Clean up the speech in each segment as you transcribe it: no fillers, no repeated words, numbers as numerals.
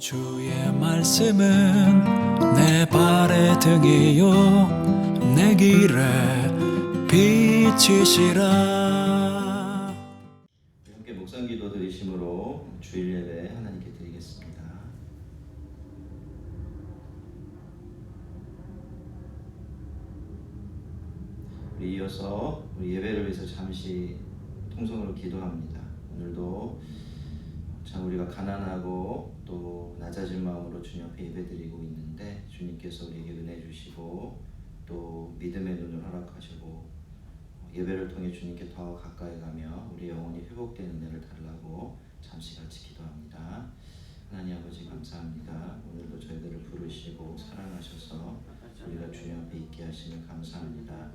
주의 말씀은 내 발의 등이요 내 길에 빛이시라. 함께 묵상기도 드리심으로 주일 예배 하나님께 드리겠습니다. 우리 이어서 우리 예배를 위해서 잠시 통성으로 기도합니다. 오늘도 참 우리가 가난하고 또 낮아진 마음으로 주님 앞에 예배드리고 있는데 주님께서 우리에게 은혜 주시고 또 믿음의 눈을 허락하시고 예배를 통해 주님께 더 가까이 가며 우리 영혼이 회복되는 은혜를 달라고 잠시 같이 기도합니다. 하나님 아버지 감사합니다. 오늘도 저희들을 부르시고 사랑하셔서 우리가 주님 앞에 있게 하시는 감사합니다.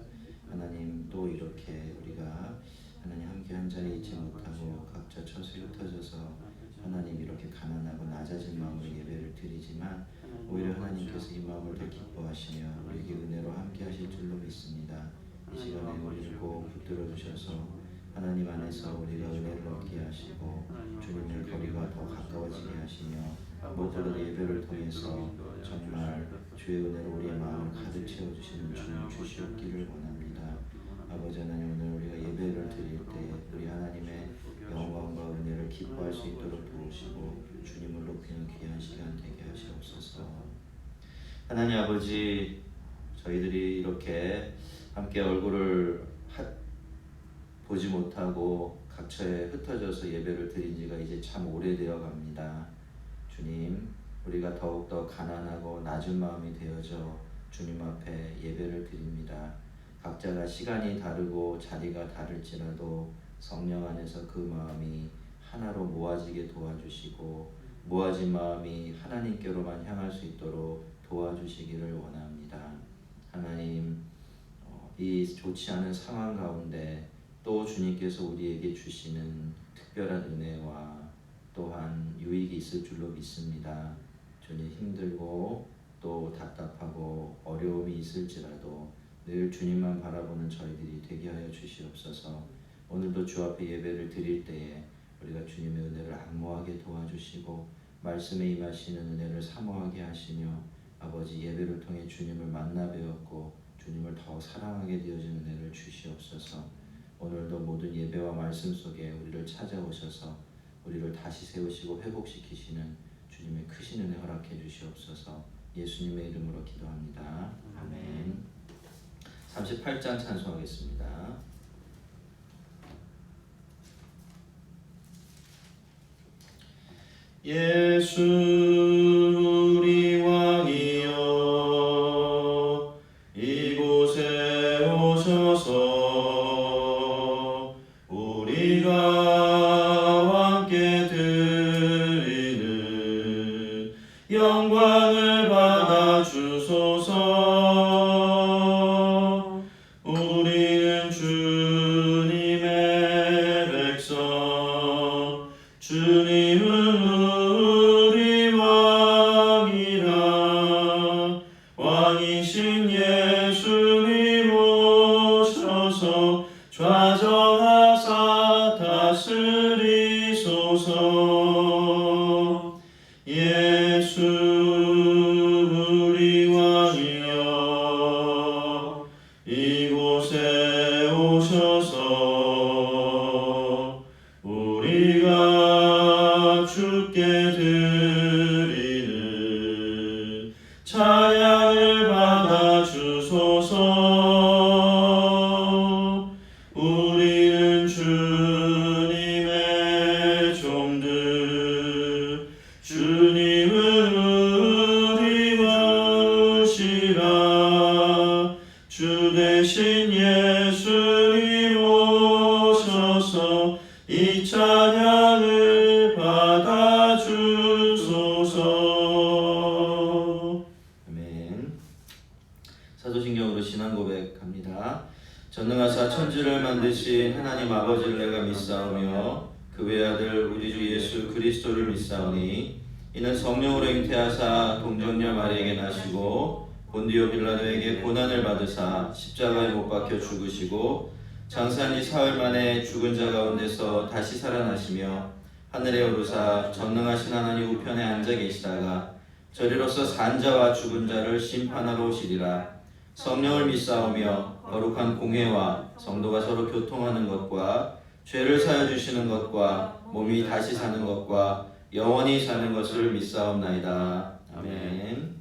하나님 또 이렇게 우리가 하나님 함께 한 자리에 있지 못하고 각자 처소에 흩어져서 하나님 이렇게 가난하고 낮아진 마음으로 예배를 드리지만 오히려 하나님께서 이 마음을 더 기뻐하시며 우리에게 은혜로 함께 하실 줄로 믿습니다. 이 시간에 우리를 꼭 붙들어 주셔서 하나님 안에서 우리가 은혜를 얻게 하시고 주님의 거리가 더 가까워지게 하시며 무엇보다도 예배를 통해서 정말 주의 은혜로 우리의 마음을 가득 채워주시는 주님 주시옵기를 원합니다. 아버지 하나님 오늘 우리가 예배를 드릴 때 우리 하나님의 영광과 은혜를 기뻐할 수 있도록 도우시고 주님을 높이는 귀한 시간 되게 하시옵소서. 하나님 아버지 저희들이 이렇게 함께 얼굴을 보지 못하고 각처에 흩어져서 예배를 드린 지가 이제 참 오래되어 갑니다. 주님 우리가 더욱더 가난하고 낮은 마음이 되어져 주님 앞에 예배를 드립니다. 각자가 시간이 다르고 자리가 다를지라도 성령 안에서 그 마음이 하나로 모아지게 도와주시고 모아진 마음이 하나님께로만 향할 수 있도록 도와주시기를 원합니다. 하나님 이 좋지 않은 상황 가운데 또 주님께서 우리에게 주시는 특별한 은혜와 또한 유익이 있을 줄로 믿습니다. 주님 힘들고 또 답답하고 어려움이 있을지라도 늘 주님만 바라보는 저희들이 되게 하여 주시옵소서. 오늘도 주 앞에 예배를 드릴 때에 우리가 주님의 은혜를 안모하게 도와주시고 말씀에 임하시는 은혜를 사모하게 하시며 아버지 예배를 통해 주님을 만나 배웠고 주님을 더 사랑하게 되어지는 은혜를 주시옵소서. 오늘도 모든 예배와 말씀 속에 우리를 찾아오셔서 우리를 다시 세우시고 회복시키시는 주님의 크신 은혜 허락해 주시옵소서. 예수님의 이름으로 기도합니다. 아멘. 38장 찬송하겠습니다. 예수 우리 왕이여 이곳에 오셔서 우리가 함께 드리는 영광을 받아 주소서. 우리는 주님의 백성 주님은 우리 왕이라. 왕이신 예수님 오셔서 좌정하사 다스리소서. 예수 우리 왕이여 이곳에 오셔서 우리가 주께 드리는 찬양을 받아 주소서. 우리는 주님의 종들 주님은 우리 왕이시라. 주 대신 예수님 오셔서 이 찬양을 받아 주소서. 아멘. 사도신경으로 신앙 고백합니다. 전능하사 천지를 만드신 하나님 아버지를 내가 믿사오며 그 외아들 우리 주 예수 그리스도를 믿사오니 이는 성령으로 잉태하사 동정녀 마리에게 나시고 본디오 빌라도에게 고난을 받으사 십자가에 못 박혀 죽으시고 장사한 지 사흘 만에 죽은 자 가운데서 다시 살아나시며 하늘에 오르사 전능하신 하나님 우편에 앉아 계시다가 저리로서 산자와 죽은 자를 심판하러 오시리라. 성령을 믿사오며 거룩한 공회와 성도가 서로 교통하는 것과 죄를 사여 주시는 것과 몸이 다시 사는 것과 영원히 사는 것을 믿사옵나이다. 아멘.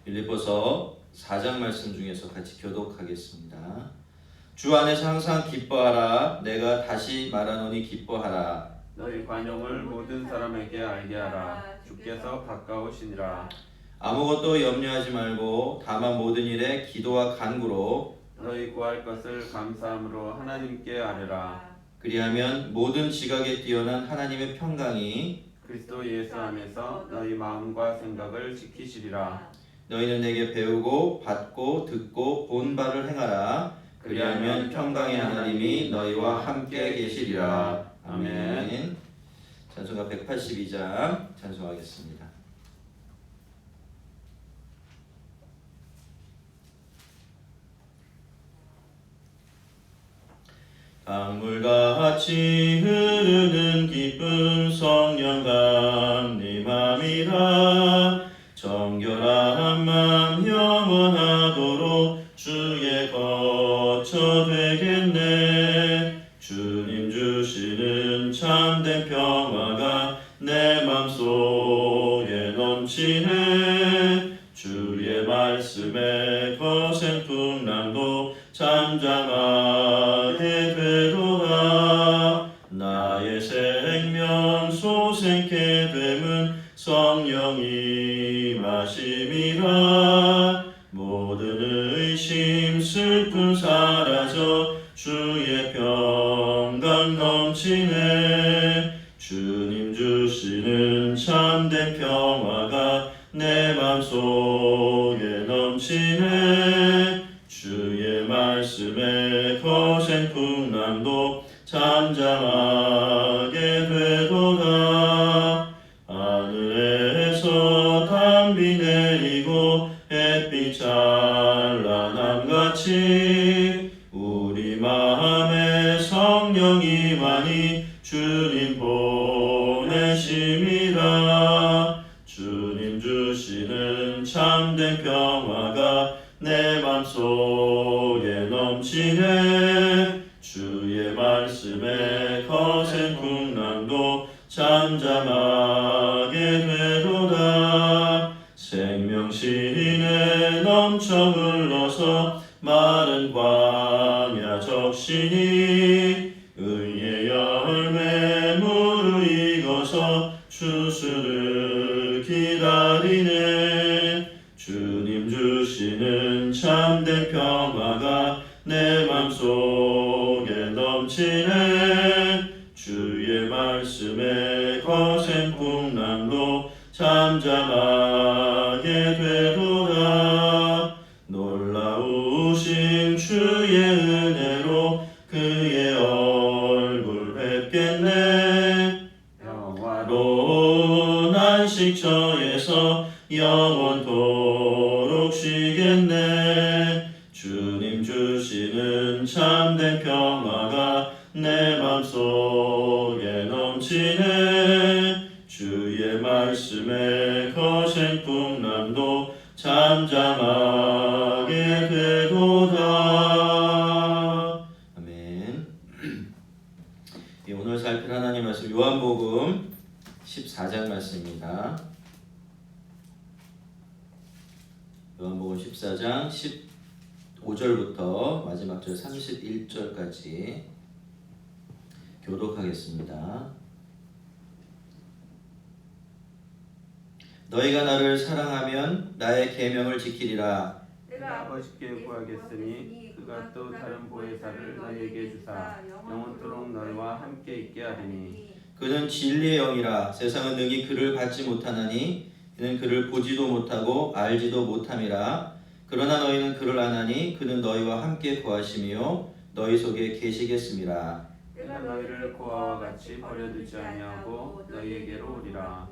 빌립보서 4장 말씀 중에서 같이 교독하겠습니다. 주 안에서 항상 기뻐하라. 내가 다시 말하노니 기뻐하라. 너희 관용을 모든 사람에게 알게 하라. 주께서 가까우시니라. 아무것도 염려하지 말고 다만 모든 일에 기도와 간구로 너희 구할 것을 감사함으로 하나님께 아뢰라. 그리하면 모든 지각에 뛰어난 하나님의 평강이 그리스도 예수 안에서 너희 마음과 생각을 지키시리라. 너희는 내게 배우고 받고 듣고 본 바를 행하라. 그리하면 평강의 하나님이 너희와 함께 계시리라. 아멘. 찬송가 182장 찬송하겠습니다. 강물같이 흐르는 기쁜 성령 강림함이라. 정결한 맘 영원하도록 주의 거처 되겠네. 주님 주시는 참된 평화가 내 맘속에 넘치네. 주의 말씀에 거센 풍랑도 잠잠하게 되도다. 나의 생명 소생케 됨은 성령이 마심이라. 모든 의심 슬픔 사라져 주의 평강 넘치네. 주님 주시는 참된 평화가 내 맘속에 넘치네. 주의 말씀에 거센 풍랑도 잠잠하게 되도다. 하늘에서 단비 내리고 햇빛 찬란함같이 우리 마음에 성령이 많이 주님 보내심이라. 주님 주시는 참된 평화가 내 맘속에 넘치네. 주의 말씀에 거센 풍랑도 잠잠하게 되도다. 생명신에 넘쳐 흘러서 마른 광야 적시니 의의 열매 무르익어서 추수를 기다리네. 주님 주시는 참된 평화가 내 맘속에 넘치네. 주의 말씀에 거센 풍랑도 잠잠하게 되도다. 놀라우신 주의 은혜로 그의 얼굴 뵙겠네. 영화로운 안식처에서 영원토록 쉬겠네. 주님 주시는 참된 평화가 내 맘속에 넘치네. 주의 말씀에 거센 풍랑도 잠잠하게 되도다. 아멘. 오늘 살필 하나님 말씀 요한복음 14장 말씀입니다. 요한복음 14장 15절부터 마지막 절 31절까지 교독하겠습니다. 너희가 나를 사랑하면 나의 계명을 지키리라. 내가 아버지께 구하겠으니 그가 또 다른 보혜사를 너희에게 주사 영원토록 너희와 함께 있게 하리니. 그는 진리의 영이라. 세상은 능히 그를 받지 못하나니 이는 그를 보지도 못하고 알지도 못함이라. 그러나 너희는 그를 아나니 그는 너희와 함께 거하시며 너희 속에 계시겠음이라. 내가 너희를 고아와 같이 버려두지 아니하고 너희에게로 오리라.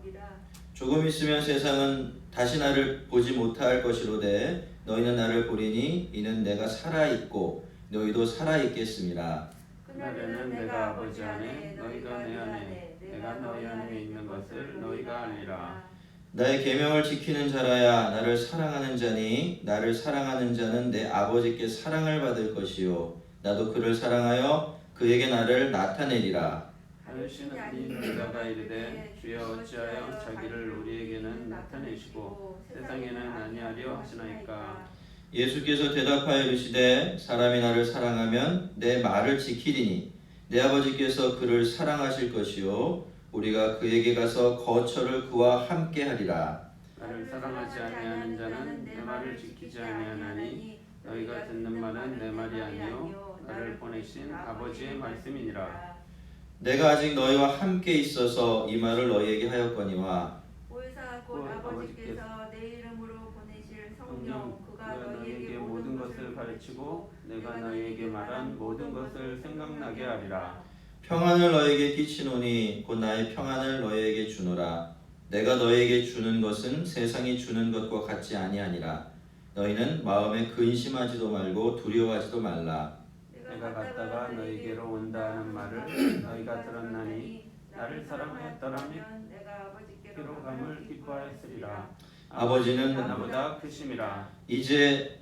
조금 있으면 세상은 다시 나를 보지 못할 것이로되 너희는 나를 보리니 이는 내가 살아있고 너희도 살아있겠음이라. 그날에는 내가 아버지 안에 너희가 내 안에 내가 너희 안에 있는 것을 너희가 알리라. 나의 계명을 지키는 자라야 나를 사랑하는 자니 나를 사랑하는 자는 내 아버지께 사랑을 받을 것이요 나도 그를 사랑하여 그에게 나를 나타내리라. 하시는 이 자가 이르되 주여 어찌하여 자기를 우리에게는 나타내시고 세상에는 아니하려 하시나이까. 예수께서 대답하여 이르시되 사람이 나를 사랑하면 내 말을 지키리니 내 아버지께서 그를 사랑하실 것이요 우리가 그에게 가서 거처를 그와 함께 하리라. 나를 사랑하지 아니하는 자는 내 말을 지키지 아니하나니 너희가 듣는 말은 내 말이 아니요 나를 보내신 아버지의 말씀이니라. 내가 아직 너희와 함께 있어서 이 말을 너희에게 하였거니와 보혜사 곧 아버지께서 내 이름으로 보내실 성령 그가 너희에게 모든 것을 가르치고 내가 너희에게 말한 모든 것을 생각나게 하리라. 평안을 너희에게 끼치노니 곧 나의 평안을 너희에게 주노라. 내가 너희에게 주는 것은 세상이 주는 것과 같지 아니하니라. 너희는 마음에 근심하지도 말고 두려워하지도 말라. 내가 갔다가 너희에게로 온다 하는 말을 너희가 들었나니 나를 사랑하였더라면 내가 아버지께로 그로 감을 기뻐하였으리라. 아버지는 나보다 크심이라. 이제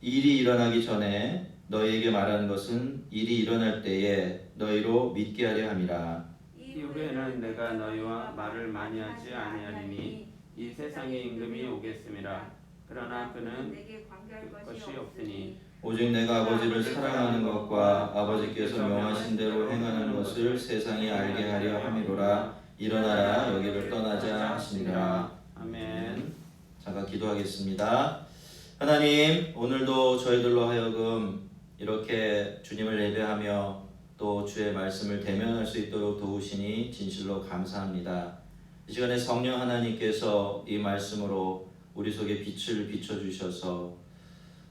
일이 일어나기 전에 너희에게 말하는 것은 일이 일어날 때에 너희로 믿게 하려 함이라. 이후에는 내가 너희와 말을 많이 하지 아니하리니 이 세상의 임금이 오겠음이라. 그러나 그는 내게 관계할 것이 없으니 오직 내가 아버지를 사랑하는 것과 아버지께서 명하신 대로 행하는 것을 세상이 알게 하려 함이로라. 일어나라 여기를 떠나자 하시니라. 아멘. 잠깐 기도하겠습니다. 하나님, 오늘도 저희들로 하여금 이렇게 주님을 예배하며 또 주의 말씀을 대면할 수 있도록 도우시니 진실로 감사합니다. 이 시간에 성령 하나님께서 이 말씀으로 우리 속에 빛을 비춰주셔서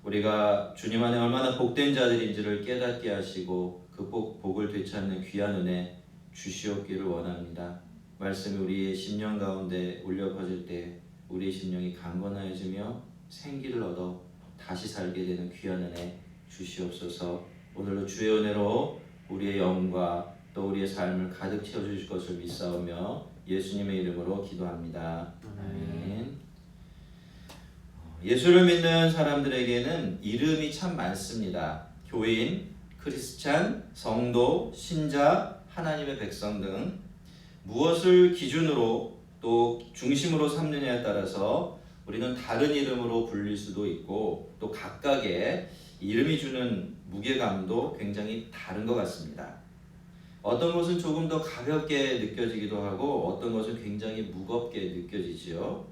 우리가 주님 안에 얼마나 복된 자들인지를 깨닫게 하시고 그 복을 되찾는 귀한 은혜 주시옵기를 원합니다. 말씀이 우리의 심령 가운데 울려 퍼질 때 우리의 심령이 강건해지며 생기를 얻어 다시 살게 되는 귀한 은혜 주시옵소서. 오늘도 주의 은혜로 우리의 영과 또 우리의 삶을 가득 채워주실 것을 믿사오며 예수님의 이름으로 기도합니다. 아멘. 예수를 믿는 사람들에게는 이름이 참 많습니다. 교인, 크리스찬, 성도, 신자, 하나님의 백성 등 무엇을 기준으로 또 중심으로 삼느냐에 따라서 우리는 다른 이름으로 불릴 수도 있고 또 각각의 이름이 주는 무게감도 굉장히 다른 것 같습니다. 어떤 것은 조금 더 가볍게 느껴지기도 하고 어떤 것은 굉장히 무겁게 느껴지지요.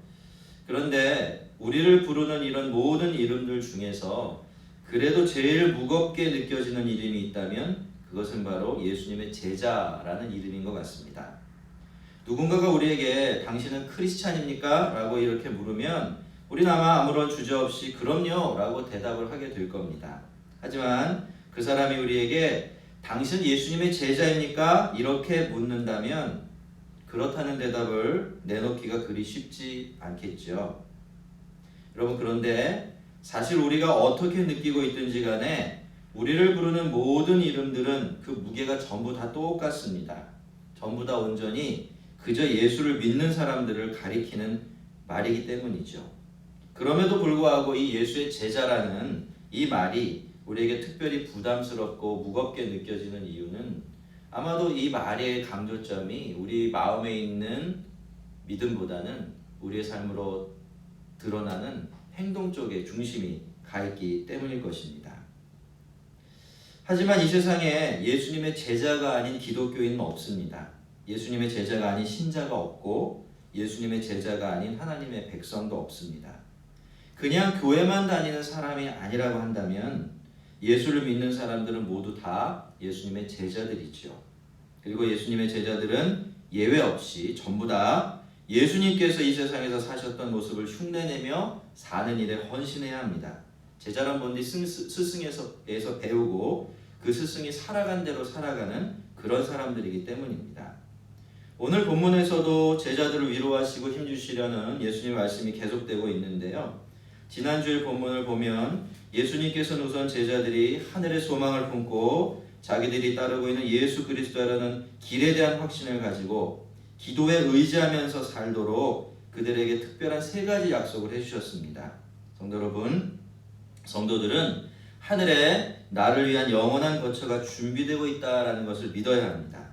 그런데 우리를 부르는 이런 모든 이름들 중에서 그래도 제일 무겁게 느껴지는 이름이 있다면 그것은 바로 예수님의 제자라는 이름인 것 같습니다. 누군가가 우리에게 당신은 크리스찬입니까? 라고 이렇게 물으면 우리는 아마 아무런 주저없이 그럼요 라고 대답을 하게 될 겁니다. 하지만 그 사람이 우리에게 당신 예수님의 제자입니까? 이렇게 묻는다면 그렇다는 대답을 내놓기가 그리 쉽지 않겠죠. 여러분, 그런데 사실 우리가 어떻게 느끼고 있든지 간에 우리를 부르는 모든 이름들은 그 무게가 전부 다 똑같습니다. 전부 다 온전히 그저 예수를 믿는 사람들을 가리키는 말이기 때문이죠. 그럼에도 불구하고 이 예수의 제자라는 이 말이 우리에게 특별히 부담스럽고 무겁게 느껴지는 이유는 아마도 이 말의 강조점이 우리 마음에 있는 믿음보다는 우리의 삶으로 드러나는 행동 쪽에 중심이 가 있기 때문일 것입니다. 하지만 이 세상에 예수님의 제자가 아닌 기독교인은 없습니다. 예수님의 제자가 아닌 신자가 없고 예수님의 제자가 아닌 하나님의 백성도 없습니다. 그냥 교회만 다니는 사람이 아니라고 한다면 예수를 믿는 사람들은 모두 다 예수님의 제자들이죠. 그리고 예수님의 제자들은 예외 없이 전부 다 예수님께서 이 세상에서 사셨던 모습을 흉내내며 사는 일에 헌신해야 합니다. 제자란 본디 스승에서 배우고 그 스승이 살아간 대로 살아가는 그런 사람들이기 때문입니다. 오늘 본문에서도 제자들을 위로하시고 힘주시려는 예수님의 말씀이 계속되고 있는데요. 지난주의 본문을 보면 예수님께서는 우선 제자들이 하늘의 소망을 품고 자기들이 따르고 있는 예수 그리스도라는 길에 대한 확신을 가지고 기도에 의지하면서 살도록 그들에게 특별한 3가지 약속을 해주셨습니다. 성도 여러분, 성도들은 하늘에 나를 위한 영원한 거처가 준비되고 있다는 것을 믿어야 합니다.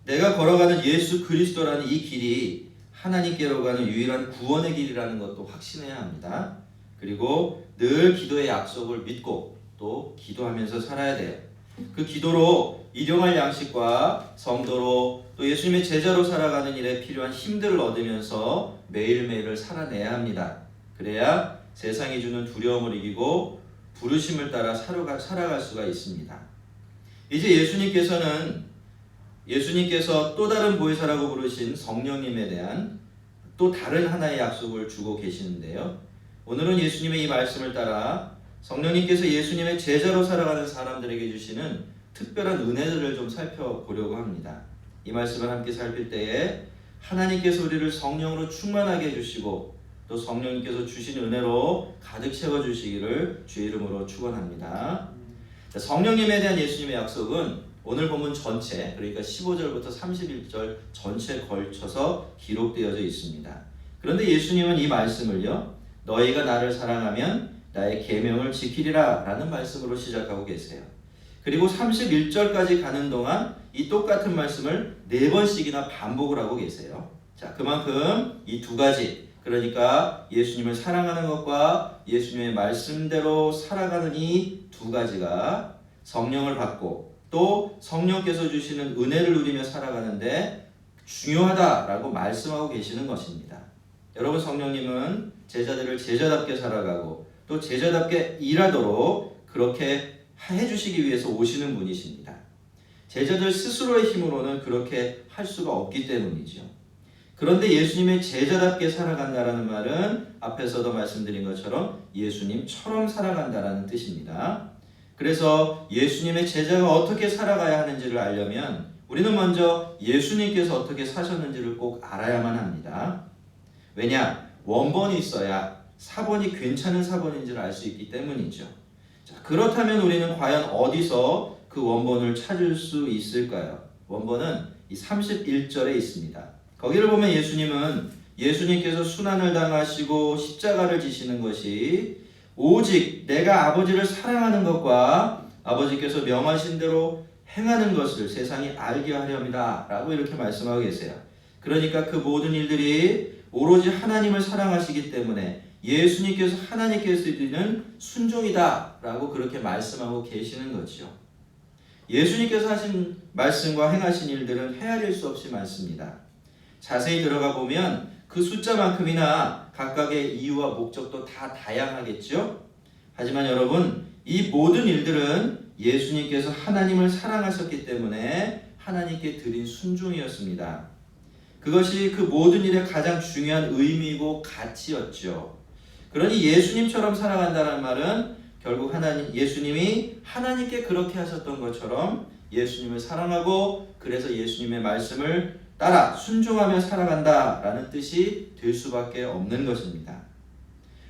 내가 걸어가는 예수 그리스도라는 이 길이 하나님께로 가는 유일한 구원의 길이라는 것도 확신해야 합니다. 그리고 늘 기도의 약속을 믿고 또 기도하면서 살아야 돼요. 그 기도로 일용할 양식과 성도로 또 예수님의 제자로 살아가는 일에 필요한 힘들을 얻으면서 매일매일을 살아내야 합니다. 그래야 세상이 주는 두려움을 이기고 부르심을 따라 살아갈 수가 있습니다. 이제 예수님께서 또 다른 보혜사라고 부르신 성령님에 대한 또 다른 하나의 약속을 주고 계시는데요. 오늘은 예수님의 이 말씀을 따라 성령님께서 예수님의 제자로 살아가는 사람들에게 주시는 특별한 은혜들을 좀 살펴보려고 합니다. 이 말씀을 함께 살필 때에 하나님께서 우리를 성령으로 충만하게 해주시고 또 성령님께서 주신 은혜로 가득 채워주시기를 주의 이름으로 축원합니다. 성령님에 대한 예수님의 약속은 오늘 본문 전체, 그러니까 15절부터 31절 전체에 걸쳐서 기록되어져 있습니다. 그런데 예수님은 이 말씀을요, 너희가 나를 사랑하면 나의 계명을 지키리라 라는 말씀으로 시작하고 계세요. 그리고 31절까지 가는 동안 이 똑같은 말씀을 4번씩이나 반복을 하고 계세요. 자, 그만큼 이 2가지, 그러니까 예수님을 사랑하는 것과 예수님의 말씀대로 살아가는 이 2가지가 성령을 받고 또 성령께서 주시는 은혜를 누리며 살아가는데 중요하다라고 말씀하고 계시는 것입니다. 여러분, 성령님은 제자들을 제자답게 살아가고 또 제자답게 일하도록 그렇게 해주시기 위해서 오시는 분이십니다. 제자들 스스로의 힘으로는 그렇게 할 수가 없기 때문이죠. 그런데 예수님의 제자답게 살아간다라는 말은 앞에서도 말씀드린 것처럼 예수님처럼 살아간다라는 뜻입니다. 그래서 예수님의 제자가 어떻게 살아가야 하는지를 알려면 우리는 먼저 예수님께서 어떻게 사셨는지를 꼭 알아야만 합니다. 왜냐? 원본이 있어야 사본이 괜찮은 사본인지를 알 수 있기 때문이죠. 자, 그렇다면 우리는 과연 어디서 그 원본을 찾을 수 있을까요? 원본은 이 31절에 있습니다. 거기를 보면 예수님께서 순환을 당하시고 십자가를 지시는 것이 오직 내가 아버지를 사랑하는 것과 아버지께서 명하신 대로 행하는 것을 세상이 알게 하렵니다 라고 이렇게 말씀하고 계세요. 그러니까 그 모든 일들이 오로지 하나님을 사랑하시기 때문에 예수님께서 하나님께서 드리는 순종이다 라고 그렇게 말씀하고 계시는 거죠. 예수님께서 하신 말씀과 행하신 일들은 헤아릴 수 없이 많습니다. 자세히 들어가 보면 그 숫자만큼이나 각각의 이유와 목적도 다 다양하겠죠. 하지만 여러분, 이 모든 일들은 예수님께서 하나님을 사랑하셨기 때문에 하나님께 드린 순종이었습니다. 그것이 그 모든 일의 가장 중요한 의미이고 가치였죠. 그러니 예수님처럼 살아간다는 말은 결국 예수님이 하나님께 그렇게 하셨던 것처럼 예수님을 사랑하고 그래서 예수님의 말씀을 따라 순종하며 살아간다라는 뜻이 될 수밖에 없는 것입니다.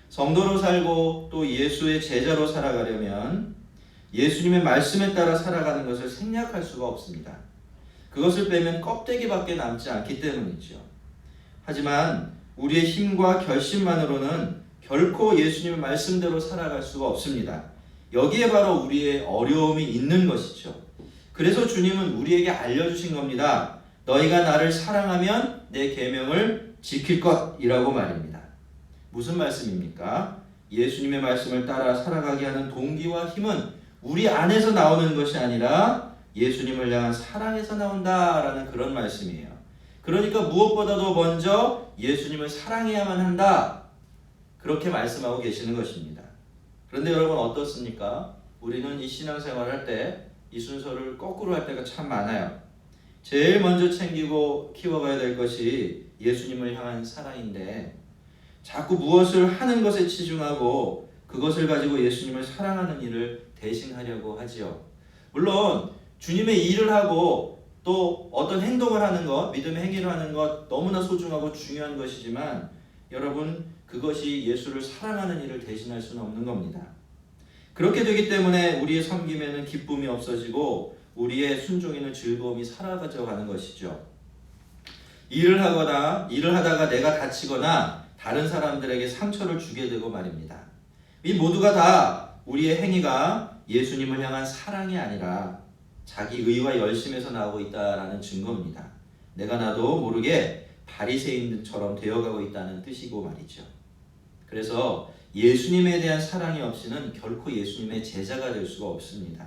성도로 살고 또 예수의 제자로 살아가려면 예수님의 말씀에 따라 살아가는 것을 생략할 수가 없습니다. 그것을 빼면 껍데기밖에 남지 않기 때문이죠. 하지만 우리의 힘과 결심만으로는 결코 예수님의 말씀대로 살아갈 수가 없습니다. 여기에 바로 우리의 어려움이 있는 것이죠. 그래서 주님은 우리에게 알려주신 겁니다. 너희가 나를 사랑하면 내 계명을 지킬 것이라고 말입니다. 무슨 말씀입니까? 예수님의 말씀을 따라 살아가게 하는 동기와 힘은 우리 안에서 나오는 것이 아니라 예수님을 향한 사랑에서 나온다라는 그런 말씀이에요. 그러니까 무엇보다도 먼저 예수님을 사랑해야만 한다. 그렇게 말씀하고 계시는 것입니다. 그런데 여러분 어떻습니까? 우리는 이 신앙생활을 할 때 이 순서를 거꾸로 할 때가 참 많아요. 제일 먼저 챙기고 키워가야 될 것이 예수님을 향한 사랑인데 자꾸 무엇을 하는 것에 치중하고 그것을 가지고 예수님을 사랑하는 일을 대신하려고 하지요. 물론 주님의 일을 하고 또 어떤 행동을 하는 것, 믿음의 행위를 하는 것 너무나 소중하고 중요한 것이지만 여러분 그것이 예수를 사랑하는 일을 대신할 수는 없는 겁니다. 그렇게 되기 때문에 우리의 섬김에는 기쁨이 없어지고 우리의 순종에는 즐거움이 사라져가는 것이죠. 일을 하다가 내가 다치거나 다른 사람들에게 상처를 주게 되고 말입니다. 이 모두가 다 우리의 행위가 예수님을 향한 사랑이 아니라 자기 의와 열심에서 나오고 있다라는 증거입니다. 내가 나도 모르게 바리새인처럼 되어가고 있다는 뜻이고 말이죠. 그래서 예수님에 대한 사랑이 없이는 결코 예수님의 제자가 될 수가 없습니다.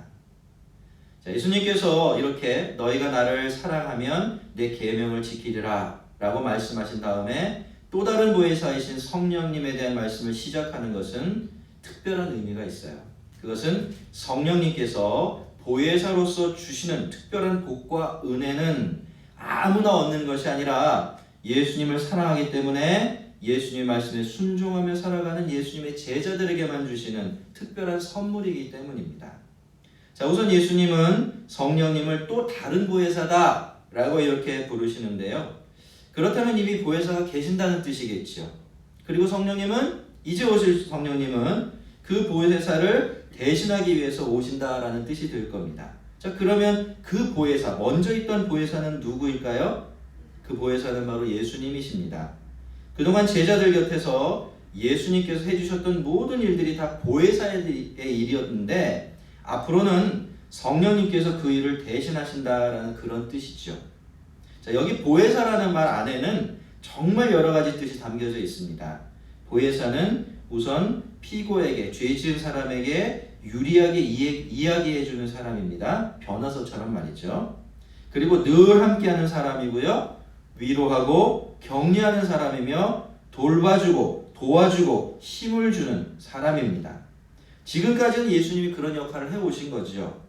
자, 예수님께서 이렇게 너희가 나를 사랑하면 내 계명을 지키리라 라고 말씀하신 다음에 또 다른 보혜사이신 성령님에 대한 말씀을 시작하는 것은 특별한 의미가 있어요. 그것은 성령님께서 보혜사로서 주시는 특별한 복과 은혜는 아무나 얻는 것이 아니라 예수님을 사랑하기 때문에 예수님의 말씀에 순종하며 살아가는 예수님의 제자들에게만 주시는 특별한 선물이기 때문입니다. 자, 우선 예수님은 성령님을 또 다른 보혜사다 라고 이렇게 부르시는데요. 그렇다면 이미 보혜사가 계신다는 뜻이겠죠. 그리고 성령님은 이제 오실 성령님은 그 보혜사를 대신하기 위해서 오신다라는 뜻이 될 겁니다. 자, 그러면 그 보혜사, 먼저 있던 보혜사는 누구일까요? 그 보혜사는 바로 예수님이십니다. 그동안 제자들 곁에서 예수님께서 해주셨던 모든 일들이 다 보혜사의 일이었는데 앞으로는 성령님께서 그 일을 대신하신다라는 그런 뜻이죠. 자, 여기 보혜사라는 말 안에는 정말 여러 가지 뜻이 담겨져 있습니다. 보혜사는 우선 피고에게, 죄 지은 사람에게 유리하게 이야기해주는 사람입니다. 변호사처럼 말이죠. 그리고 늘 함께하는 사람이고요. 위로하고 격려하는 사람이며 돌봐주고 도와주고 힘을 주는 사람입니다. 지금까지는 예수님이 그런 역할을 해오신 거죠.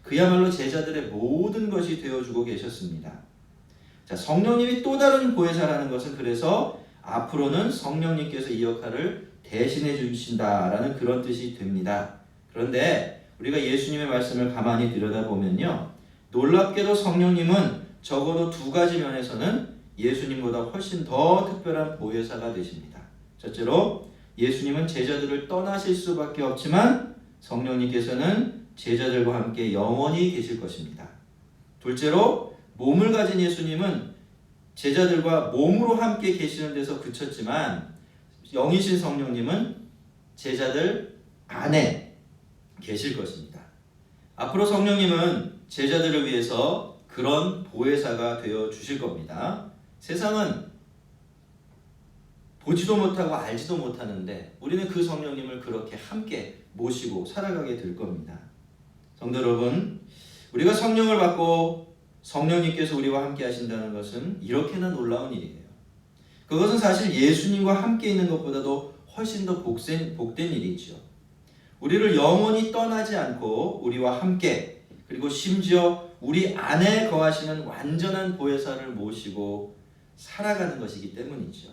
그야말로 제자들의 모든 것이 되어주고 계셨습니다. 자, 성령님이 또 다른 보혜사라는 것은 그래서 앞으로는 성령님께서 이 역할을 대신해 주신다라는 그런 뜻이 됩니다. 그런데 우리가 예수님의 말씀을 가만히 들여다보면요. 놀랍게도 성령님은 적어도 두 가지 면에서는 예수님보다 훨씬 더 특별한 보혜사가 되십니다. 첫째로 예수님은 제자들을 떠나실 수밖에 없지만 성령님께서는 제자들과 함께 영원히 계실 것입니다. 둘째로 몸을 가진 예수님은 제자들과 몸으로 함께 계시는 데서 그쳤지만 영이신 성령님은 제자들 안에 계실 것입니다. 앞으로 성령님은 제자들을 위해서 그런 보혜사가 되어 주실 겁니다. 세상은 보지도 못하고 알지도 못하는데 우리는 그 성령님을 그렇게 함께 모시고 살아가게 될 겁니다. 성도 여러분, 우리가 성령을 받고 성령님께서 우리와 함께 하신다는 것은 이렇게나 놀라운 일이에요. 그것은 사실 예수님과 함께 있는 것보다도 훨씬 더 복된 일이죠. 우리를 영원히 떠나지 않고 우리와 함께, 그리고 심지어 우리 안에 거하시는 완전한 보혜사를 모시고 살아가는 것이기 때문이죠.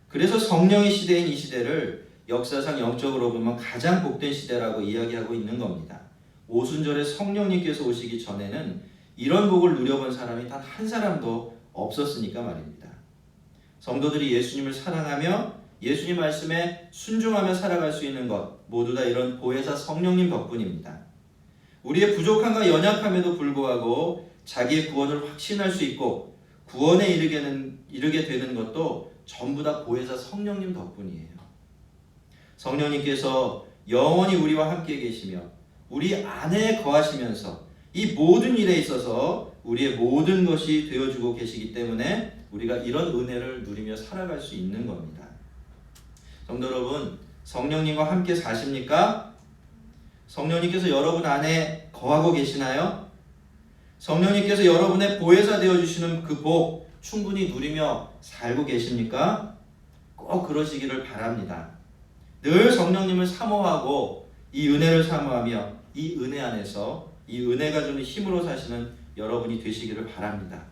그래서 성령의 시대인 이 시대를 역사상 영적으로 보면 가장 복된 시대라고 이야기하고 있는 겁니다. 오순절에 성령님께서 오시기 전에는 이런 복을 누려본 사람이 단 한 사람도 없었으니까 말입니다. 성도들이 예수님을 사랑하며 예수님 말씀에 순종하며 살아갈 수 있는 것 모두 다 이런 보혜사 성령님 덕분입니다. 우리의 부족함과 연약함에도 불구하고 자기의 구원을 확신할 수 있고 구원에 이르게 되는 것도 전부 다 보혜사 성령님 덕분이에요. 성령님께서 영원히 우리와 함께 계시며 우리 안에 거하시면서 이 모든 일에 있어서 우리의 모든 것이 되어주고 계시기 때문에 우리가 이런 은혜를 누리며 살아갈 수 있는 겁니다. 성도 여러분, 성령님과 함께 사십니까? 성령님께서 여러분 안에 거하고 계시나요? 성령님께서 여러분의 보혜사 되어주시는 그 복 충분히 누리며 살고 계십니까? 꼭 그러시기를 바랍니다. 늘 성령님을 사모하고 이 은혜를 사모하며 이 은혜 안에서 이 은혜가 주는 힘으로 사시는 여러분이 되시기를 바랍니다.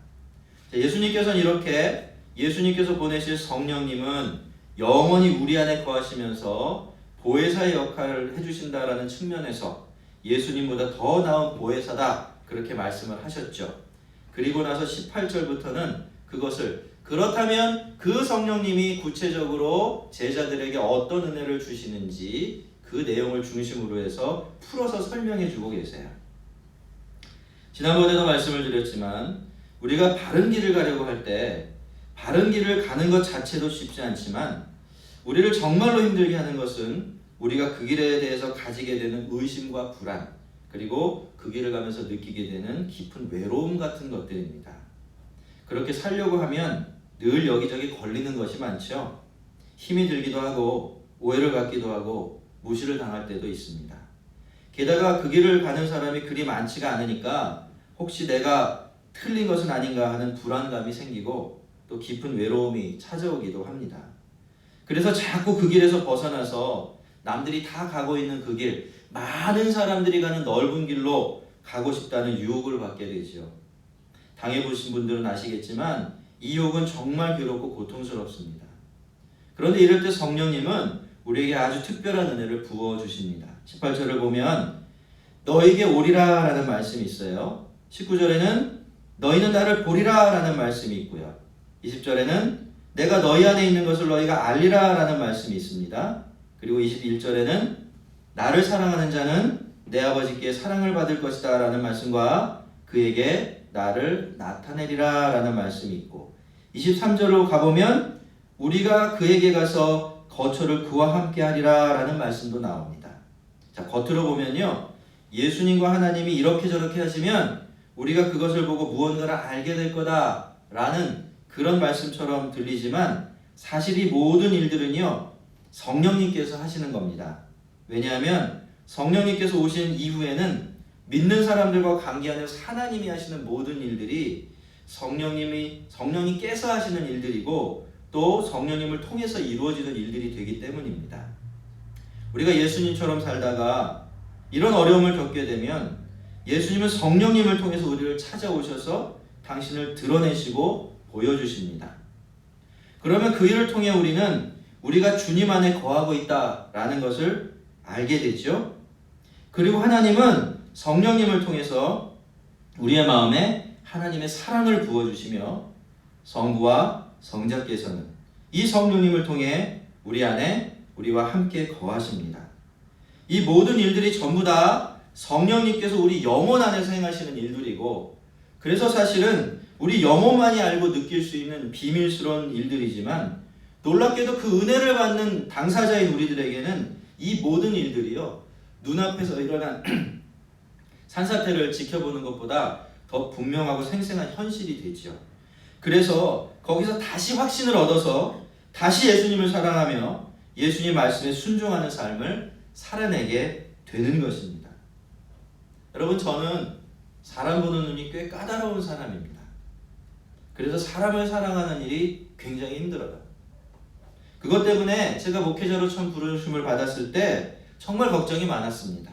예수님께서는 이렇게 예수님께서 보내실 성령님은 영원히 우리 안에 거하시면서 보혜사의 역할을 해주신다라는 측면에서 예수님보다 더 나은 보혜사다 그렇게 말씀을 하셨죠. 그리고 나서 18절부터는 그것을 그렇다면 그 성령님이 구체적으로 제자들에게 어떤 은혜를 주시는지 그 내용을 중심으로 해서 풀어서 설명해 주고 계세요. 지난번에도 말씀을 드렸지만 우리가 바른 길을 가려고 할 때 바른 길을 가는 것 자체도 쉽지 않지만 우리를 정말로 힘들게 하는 것은 우리가 그 길에 대해서 가지게 되는 의심과 불안, 그리고 그 길을 가면서 느끼게 되는 깊은 외로움 같은 것들입니다. 그렇게 살려고 하면 늘 여기저기 걸리는 것이 많죠. 힘이 들기도 하고 오해를 받기도 하고 무시를 당할 때도 있습니다. 게다가 그 길을 가는 사람이 그리 많지가 않으니까 혹시 내가 틀린 것은 아닌가 하는 불안감이 생기고 또 깊은 외로움이 찾아오기도 합니다. 그래서 자꾸 그 길에서 벗어나서 남들이 다 가고 있는 그 길, 많은 사람들이 가는 넓은 길로 가고 싶다는 유혹을 받게 되죠. 당해보신 분들은 아시겠지만 이 유혹은 정말 괴롭고 고통스럽습니다. 그런데 이럴 때 성령님은 우리에게 아주 특별한 은혜를 부어주십니다. 18절을 보면 너에게 오리라 라는 말씀이 있어요. 19절에는 너희는 나를 보리라 라는 말씀이 있고요. 20절에는 내가 너희 안에 있는 것을 너희가 알리라 라는 말씀이 있습니다. 그리고 21절에는 나를 사랑하는 자는 내 아버지께 사랑을 받을 것이다 라는 말씀과 그에게 나를 나타내리라 라는 말씀이 있고 23절로 가보면 우리가 그에게 가서 거처를 그와 함께 하리라 라는 말씀도 나옵니다. 자, 겉으로 보면요, 예수님과 하나님이 이렇게 저렇게 하시면 우리가 그것을 보고 무언가를 알게 될 거다 라는 그런 말씀처럼 들리지만 사실 이 모든 일들은요 성령님께서 하시는 겁니다. 왜냐하면 성령님께서 오신 이후에는 믿는 사람들과 관계하면서 하나님이 하시는 모든 일들이 성령님께서 하시는 일들이고 또 성령님을 통해서 이루어지는 일들이 되기 때문입니다. 우리가 예수님처럼 살다가 이런 어려움을 겪게 되면 예수님은 성령님을 통해서 우리를 찾아오셔서 당신을 드러내시고 보여주십니다. 그러면 그 일을 통해 우리는 우리가 주님 안에 거하고 있다라는 것을 알게 되죠. 그리고 하나님은 성령님을 통해서 우리의 마음에 하나님의 사랑을 부어주시며 성부와 성자께서는 이 성령님을 통해 우리 안에 우리와 함께 거하십니다. 이 모든 일들이 전부 다 성령님께서 우리 영혼 안에서 행하시는 일들이고 그래서 사실은 우리 영혼만이 알고 느낄 수 있는 비밀스러운 일들이지만 놀랍게도 그 은혜를 받는 당사자인 우리들에게는 이 모든 일들이요 눈앞에서 일어난 산사태를 지켜보는 것보다 더 분명하고 생생한 현실이 되죠. 그래서 거기서 다시 확신을 얻어서 다시 예수님을 사랑하며 예수님 말씀에 순종하는 삶을 살아내게 되는 것입니다. 여러분, 저는 사람 보는 눈이 꽤 까다로운 사람입니다. 그래서 사람을 사랑하는 일이 굉장히 힘들어요. 그것 때문에 제가 목회자로 처음 부르심을 받았을 때 정말 걱정이 많았습니다.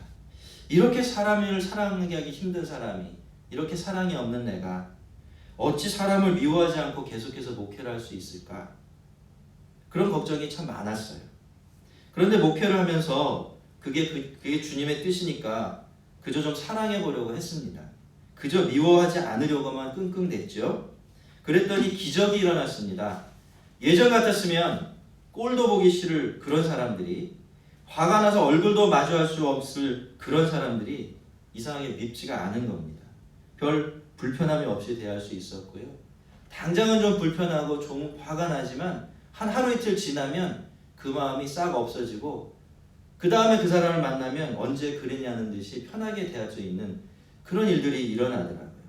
이렇게 사람을 사랑하기 힘든 사람이, 이렇게 사랑이 없는 내가 어찌 사람을 미워하지 않고 계속해서 목회를 할 수 있을까? 그런 걱정이 참 많았어요. 그런데 목회를 하면서 그게 주님의 뜻이니까 그저 좀 사랑해 보려고 했습니다. 그저 미워하지 않으려고만 끙끙댔죠. 그랬더니 기적이 일어났습니다. 예전 같았으면 꼴도 보기 싫을 그런 사람들이, 화가 나서 얼굴도 마주할 수 없을 그런 사람들이 이상하게 밉지가 않은 겁니다. 별 불편함이 없이 대할 수 있었고요. 당장은 좀 불편하고 좀 화가 나지만 한 하루 이틀 지나면 그 마음이 싹 없어지고 그 다음에 그 사람을 만나면 언제 그랬냐는 듯이 편하게 대할 수 있는 그런 일들이 일어나더라고요.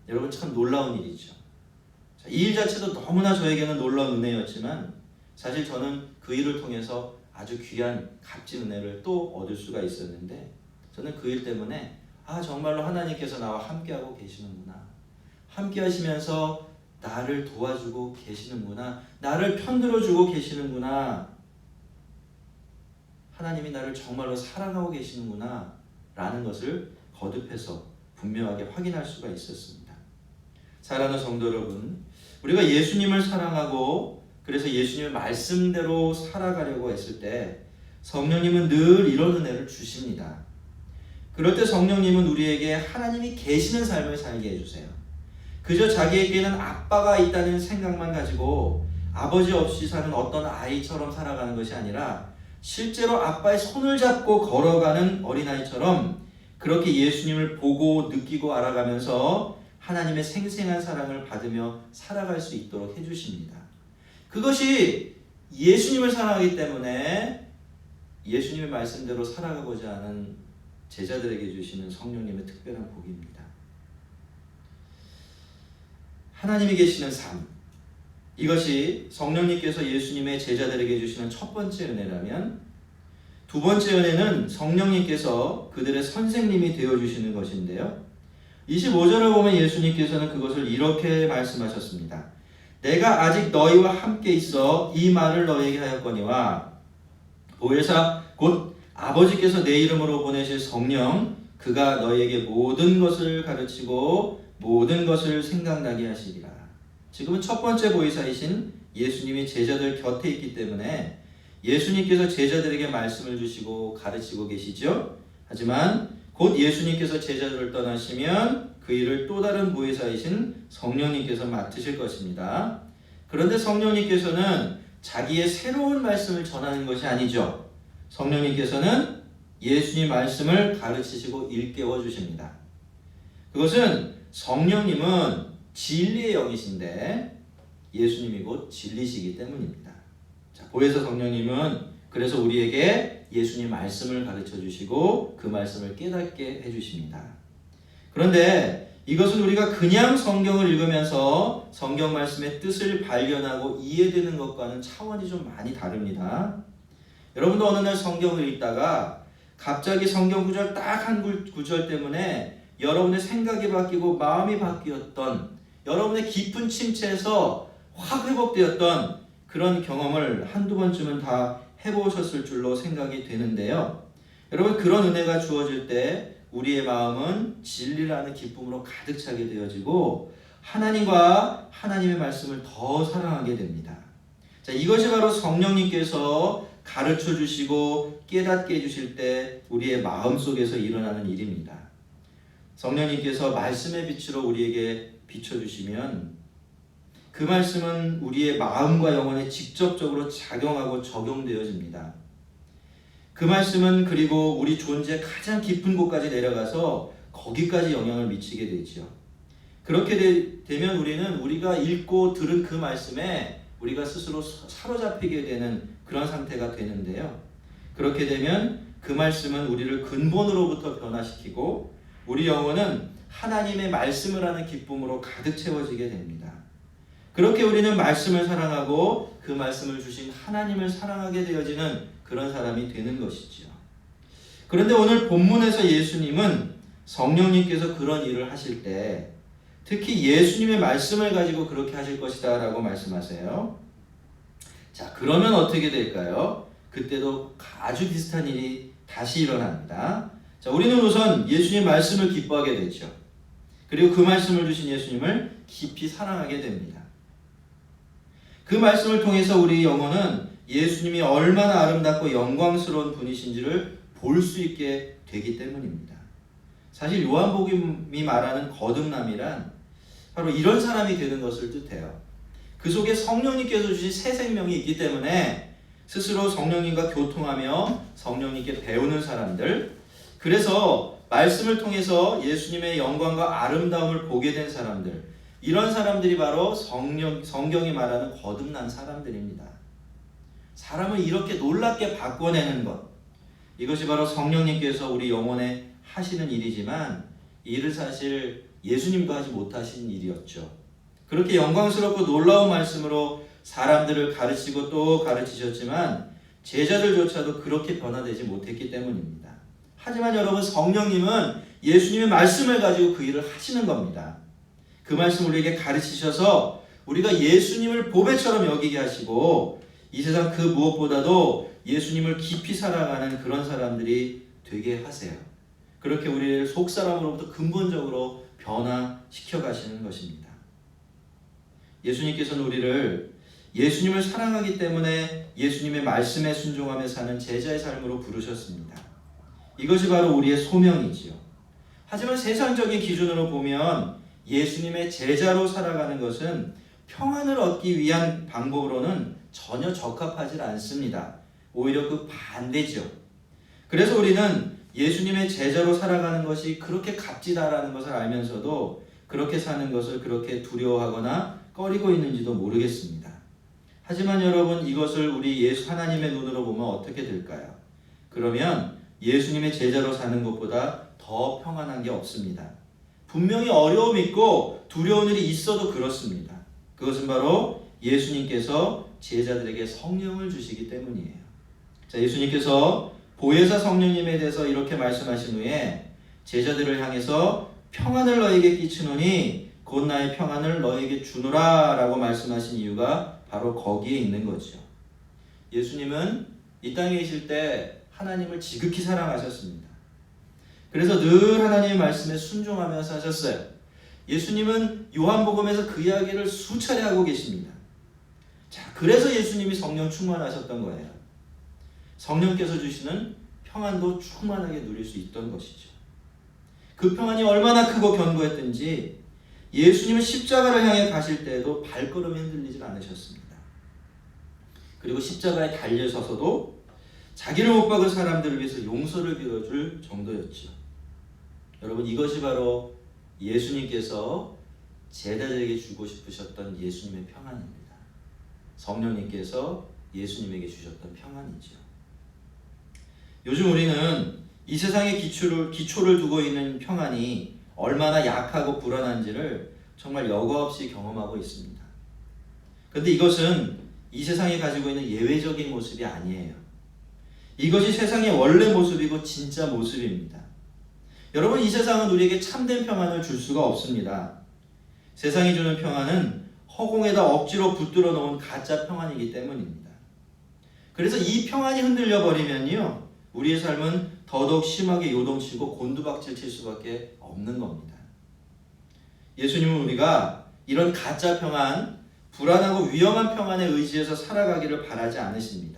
여러분, 참 놀라운 일이죠. 이 일 자체도 너무나 저에게는 놀라운 은혜였지만 사실 저는 그 일을 통해서 아주 귀한 값진 은혜를 또 얻을 수가 있었는데 저는 그 일 때문에 정말로 하나님께서 나와 함께하고 계시는구나, 함께 하시면서 나를 도와주고 계시는구나, 나를 편들어주고 계시는구나, 하나님이 나를 정말로 사랑하고 계시는구나 라는 것을 거듭해서 분명하게 확인할 수가 있었습니다. 사랑하는 성도 여러분, 우리가 예수님을 사랑하고 그래서 예수님의 말씀대로 살아가려고 했을 때 성령님은 늘 이런 은혜를 주십니다. 그럴 때 성령님은 우리에게 하나님이 계시는 삶을 살게 해주세요. 그저 자기에게는 아빠가 있다는 생각만 가지고 아버지 없이 사는 어떤 아이처럼 살아가는 것이 아니라 실제로 아빠의 손을 잡고 걸어가는 어린아이처럼 그렇게 예수님을 보고 느끼고 알아가면서 하나님의 생생한 사랑을 받으며 살아갈 수 있도록 해주십니다. 그것이 예수님을 사랑하기 때문에 예수님의 말씀대로 살아가고자 하는 제자들에게 주시는 성령님의 특별한 복입니다. 하나님이 계시는 삶, 이것이 성령님께서 예수님의 제자들에게 주시는 첫 번째 은혜라면, 두 번째 은혜는 성령님께서 그들의 선생님이 되어주시는 것인데요. 25절을 보면 예수님께서는 그것을 이렇게 말씀하셨습니다. 내가 아직 너희와 함께 있어 이 말을 너희에게 하였거니와 보혜사 곧 아버지께서 내 이름으로 보내실 성령 그가 너희에게 모든 것을 가르치고 모든 것을 생각나게 하시리라. 지금은 첫 번째 보혜사이신 예수님이 제자들 곁에 있기 때문에 예수님께서 제자들에게 말씀을 주시고 가르치고 계시죠. 하지만 곧 예수님께서 제자들을 떠나시면 그 일을 또 다른 보혜사이신 성령님께서 맡으실 것입니다. 그런데 성령님께서는 자기의 새로운 말씀을 전하는 것이 아니죠. 성령님께서는 예수님 말씀을 가르치시고 일깨워 주십니다. 그것은 성령님은 진리의 영이신데 예수님이 곧 진리시기 때문입니다. 자, 보혜사 성령님은 그래서 우리에게 예수님 말씀을 가르쳐 주시고 그 말씀을 깨닫게 해주십니다. 그런데 이것은 우리가 그냥 성경을 읽으면서 성경 말씀의 뜻을 발견하고 이해되는 것과는 차원이 좀 많이 다릅니다. 여러분도 어느 날 성경을 읽다가 갑자기 성경 구절 딱 한 구절 때문에 여러분의 생각이 바뀌고 마음이 바뀌었던, 여러분의 깊은 침체에서 확 회복되었던 그런 경험을 한두 번쯤은 다 해보셨을 줄로 생각이 되는데요. 여러분, 그런 은혜가 주어질 때 우리의 마음은 진리라는 기쁨으로 가득 차게 되어지고 하나님과 하나님의 말씀을 더 사랑하게 됩니다. 자, 이것이 바로 성령님께서 가르쳐 주시고 깨닫게 해주실 때 우리의 마음속에서 일어나는 일입니다. 성령님께서 말씀의 빛으로 우리에게 비춰주시면 그 말씀은 우리의 마음과 영혼에 직접적으로 작용하고 적용되어집니다. 그 말씀은 그리고 우리 존재의 가장 깊은 곳까지 내려가서 거기까지 영향을 미치게 되죠. 그렇게 되면 우리는 우리가 읽고 들은 그 말씀에 우리가 스스로 사로잡히게 되는 그런 상태가 되는데요. 그렇게 되면 그 말씀은 우리를 근본으로부터 변화시키고 우리 영혼은 하나님의 말씀을 하는 기쁨으로 가득 채워지게 됩니다. 그렇게 우리는 말씀을 사랑하고 그 말씀을 주신 하나님을 사랑하게 되어지는 그런 사람이 되는 것이죠. 그런데 오늘 본문에서 예수님은 성령님께서 그런 일을 하실 때 특히 예수님의 말씀을 가지고 그렇게 하실 것이다 라고 말씀하세요. 자, 그러면 어떻게 될까요? 그때도 아주 비슷한 일이 다시 일어납니다. 자, 우리는 우선 예수님 말씀을 기뻐하게 되죠. 그리고 그 말씀을 주신 예수님을 깊이 사랑하게 됩니다. 그 말씀을 통해서 우리 영혼은 예수님이 얼마나 아름답고 영광스러운 분이신지를 볼 수 있게 되기 때문입니다. 사실 요한복음이 말하는 거듭남이란 바로 이런 사람이 되는 것을 뜻해요. 그 속에 성령님께서 주신 새 생명이 있기 때문에 스스로 성령님과 교통하며 성령님께 배우는 사람들, 그래서 말씀을 통해서 예수님의 영광과 아름다움을 보게 된 사람들, 이런 사람들이 바로 성경이 말하는 거듭난 사람들입니다. 사람을 이렇게 놀랍게 바꿔내는 것, 이것이 바로 성령님께서 우리 영혼에 하시는 일이지만 이 일을 사실 예수님도 하지 못하신 일이었죠. 그렇게 영광스럽고 놀라운 말씀으로 사람들을 가르치고 또 가르치셨지만 제자들조차도 그렇게 변화되지 못했기 때문입니다. 하지만 여러분, 성령님은 예수님의 말씀을 가지고 그 일을 하시는 겁니다. 그 말씀 우리에게 가르치셔서 우리가 예수님을 보배처럼 여기게 하시고 이 세상 그 무엇보다도 예수님을 깊이 사랑하는 그런 사람들이 되게 하세요. 그렇게 우리를 속사람으로부터 근본적으로 변화시켜 가시는 것입니다. 예수님께서는 우리를 예수님을 사랑하기 때문에 예수님의 말씀에 순종하며 사는 제자의 삶으로 부르셨습니다. 이것이 바로 우리의 소명이지요. 하지만 세상적인 기준으로 보면 예수님의 제자로 살아가는 것은 평안을 얻기 위한 방법으로는 전혀 적합하지 않습니다. 오히려 그 반대죠. 그래서 우리는 예수님의 제자로 살아가는 것이 그렇게 값지다라는 것을 알면서도 그렇게 사는 것을 그렇게 두려워하거나 꺼리고 있는지도 모르겠습니다. 하지만 여러분, 이것을 우리 예수 하나님의 눈으로 보면 어떻게 될까요? 그러면 예수님의 제자로 사는 것보다 더 평안한 게 없습니다. 분명히 어려움이 있고 두려운 일이 있어도 그렇습니다. 그것은 바로 예수님께서 제자들에게 성령을 주시기 때문이에요. 자, 예수님께서 보혜사 성령님에 대해서 이렇게 말씀하신 후에 제자들을 향해서 평안을 너에게 끼치노니 곧 나의 평안을 너에게 주노라 라고 말씀하신 이유가 바로 거기에 있는 거죠. 예수님은 이 땅에 계실 때 하나님을 지극히 사랑하셨습니다. 그래서 늘 하나님의 말씀에 순종하며 사셨어요. 예수님은 요한복음에서 그 이야기를 수차례 하고 계십니다. 자, 그래서 예수님이 성령 충만하셨던 거예요. 성령께서 주시는 평안도 충만하게 누릴 수 있던 것이죠. 그 평안이 얼마나 크고 견고했든지 예수님은 십자가를 향해 가실 때에도 발걸음이 흔들리지 않으셨습니다. 그리고 십자가에 달려서서도 자기를 못 박은 사람들을 위해서 용서를 빌어줄 정도였죠. 여러분, 이것이 바로 예수님께서 제자들에게 주고 싶으셨던 예수님의 평안입니다. 성령님께서 예수님에게 주셨던 평안이죠. 요즘 우리는 이 세상의 기초를 두고 있는 평안이 얼마나 약하고 불안한지를 정말 여과 없이 경험하고 있습니다. 그런데 이것은 이 세상이 가지고 있는 예외적인 모습이 아니에요. 이것이 세상의 원래 모습이고 진짜 모습입니다. 여러분, 이 세상은 우리에게 참된 평안을 줄 수가 없습니다. 세상이 주는 평안은 허공에다 억지로 붙들어 놓은 가짜 평안이기 때문입니다. 그래서 이 평안이 흔들려 버리면요, 우리의 삶은 더더욱 심하게 요동치고 곤두박질 칠 수밖에 없는 겁니다. 예수님은 우리가 이런 가짜 평안, 불안하고 위험한 평안에 의지해서 살아가기를 바라지 않으십니다.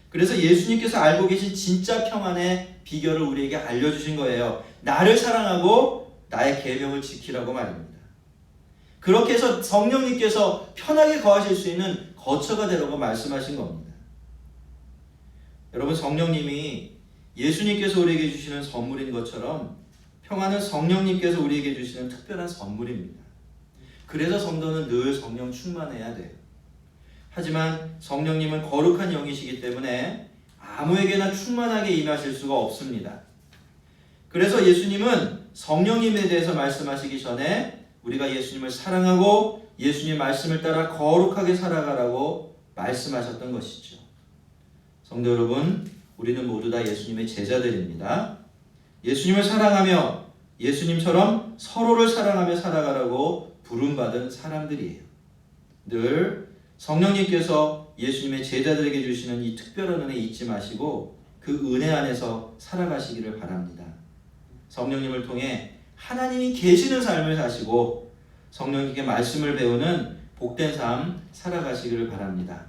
그래서 예수님께서 알고 계신 진짜 평안의 비결을 우리에게 알려주신 거예요. 나를 사랑하고 나의 계명을 지키라고 말입니다. 그렇게 해서 성령님께서 편하게 거하실 수 있는 거처가 되라고 말씀하신 겁니다. 여러분, 성령님이 예수님께서 우리에게 주시는 선물인 것처럼 평안은 성령님께서 우리에게 주시는 특별한 선물입니다. 그래서 성도는 늘 성령 충만해야 돼요. 하지만 성령님은 거룩한 영이시기 때문에 아무에게나 충만하게 임하실 수가 없습니다. 그래서 예수님은 성령님에 대해서 말씀하시기 전에 우리가 예수님을 사랑하고 예수님 말씀을 따라 거룩하게 살아가라고 말씀하셨던 것이죠. 성도 여러분, 우리는 모두 다 예수님의 제자들입니다. 예수님을 사랑하며 예수님처럼 서로를 사랑하며 살아가라고 부름받은 사람들이에요. 늘 성령님께서 예수님의 제자들에게 주시는 이 특별한 은혜 잊지 마시고 그 은혜 안에서 살아가시기를 바랍니다. 성령님을 통해 하나님이 계시는 삶을 사시고 성령님께 말씀을 배우는 복된 삶 살아가시기를 바랍니다.